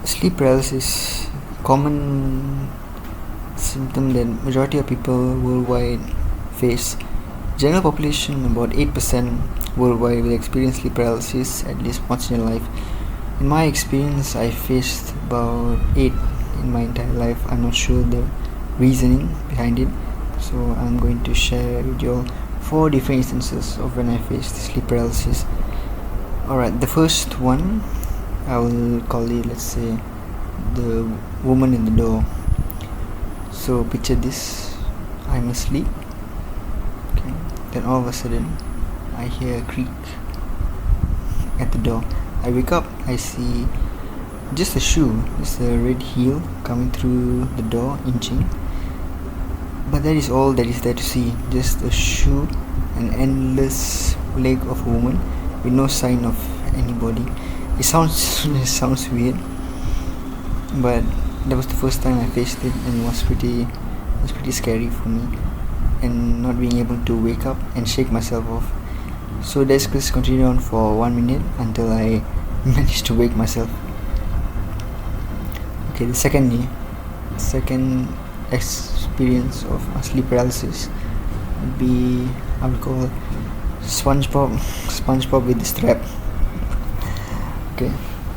Sleep paralysis, common symptom that majority of people worldwide face. General population about 8% worldwide will experience sleep paralysis at least once in their life. In my experience, I faced about 8 in my entire life. I'm not sure the reasoning behind it, so I'm going to share with you all 4 different instances of when I faced sleep paralysis. Alright, the first one, I will call it, let's say, the woman in the door. So picture this, I'm asleep, okay, then all of a sudden I hear a creak at the door. I wake up, I see just a shoe, just a red heel coming through the door, inching. But that is all that is there to see, just a shoe, an endless leg of a woman with no sign of anybody. It sounds weird, but that was the first time I faced it, and it was pretty scary for me, and not being able to wake up and shake myself off. So this continued on for 1 minute until I managed to wake myself. Okay, the second experience of sleep paralysis would be, I would call SpongeBob with the strap. Okay,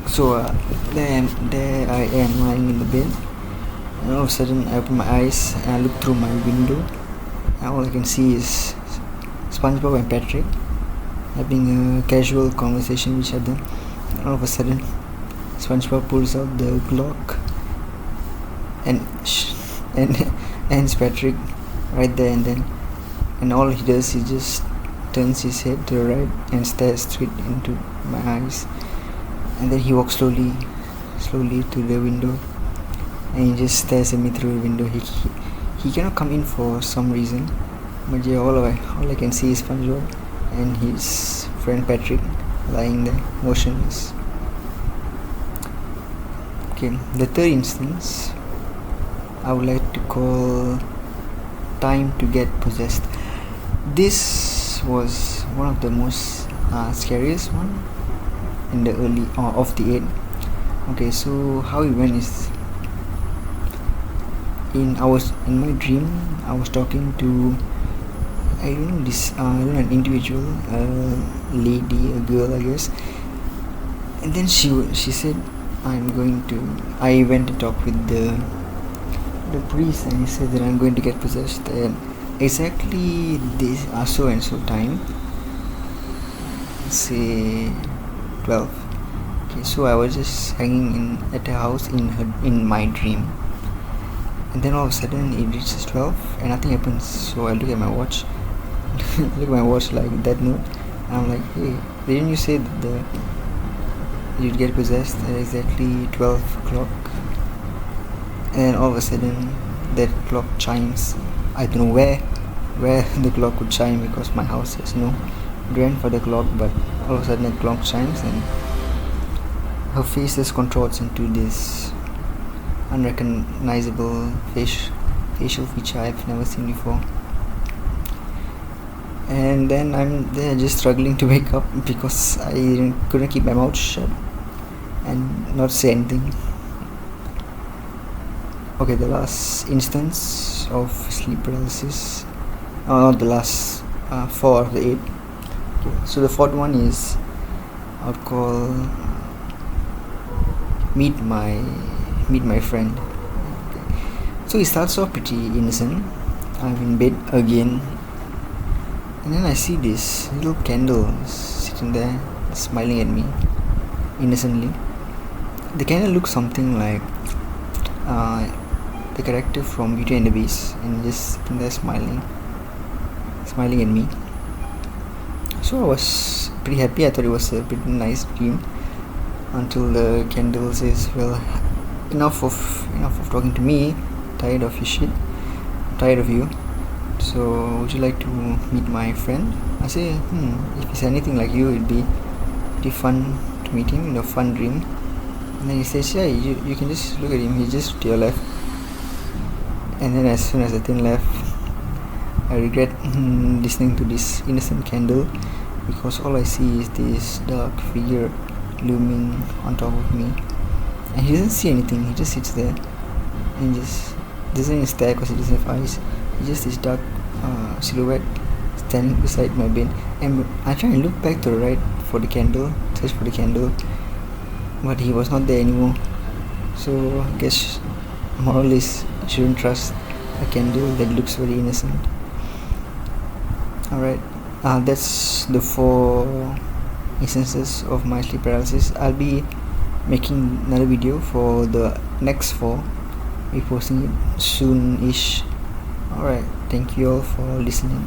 so there I am lying in the bed, and all of a sudden I open my eyes and I look through my window, and all I can see is SpongeBob and Patrick having a casual conversation with each other. And all of a sudden SpongeBob pulls out the Glock and ends Patrick right there and then, and all he does, he just turns his head to the right and stares straight into my eyes, and then he walks slowly to the window, and he just stares at me through the window. He cannot come in for some reason, but yeah, all I can see is SpongeBob and his friend Patrick lying there motionless. Okay, the third instance I would like to call time to get possessed. This was one of the most scariest one in the early of the 8. Okay, so how it went is, in my dream I was talking to, I don't know, an individual, a lady, a girl, I guess. And then she said, I went to talk with the priest, and he said that I'm going to get possessed at exactly this so and so time, say 12. Okay, so I was just hanging at her house in my dream, and then all of a sudden it reaches 12 and nothing happens. So I look at my watch like that note, and I'm like, hey, didn't you say that you'd get possessed at exactly 12 o'clock? And then all of a sudden that clock chimes. I don't know where the clock would chime, because my house has no grandfather clock, but all of a sudden the clock chimes, and her face just contorts into this unrecognizable facial feature I've never seen before. And then I'm there just struggling to wake up because I couldn't keep my mouth shut and not say anything. Okay, the last instance of sleep paralysis, not the last 4 of the 8. Okay, so the fourth one is, I would call meet my friend. Okay. So it starts off pretty innocent. I'm in bed again, and then I see this little candle sitting there smiling at me innocently. The candle looks something like the character from Beauty and the Beast, and just sitting there smiling at me. So I was pretty happy. I thought it was a pretty nice dream, until the candle says, well, enough of talking to me, tired of your shit, tired of you, so would you like to meet my friend? I say, if he's anything like you, it'd be pretty fun to meet him in a fun dream. And then he says, yeah, you can just look at him, he's just to your left. And then as soon as I turn left, I regret listening to this innocent candle, because all I see is this dark figure looming on top of me. and he doesn't see anything. He just sits there and just doesn't even stare because he doesn't have eyes. He just this dark silhouette standing beside my bed. And I try and look back to the right for the candle, search for the candle, but he was not there anymore. So I guess moral is I shouldn't trust a candle that looks very innocent. Alright, that's the 4 instances of my sleep paralysis. I'll be making another video for the next 4. Be posting it soon-ish. Alright, thank you all for listening.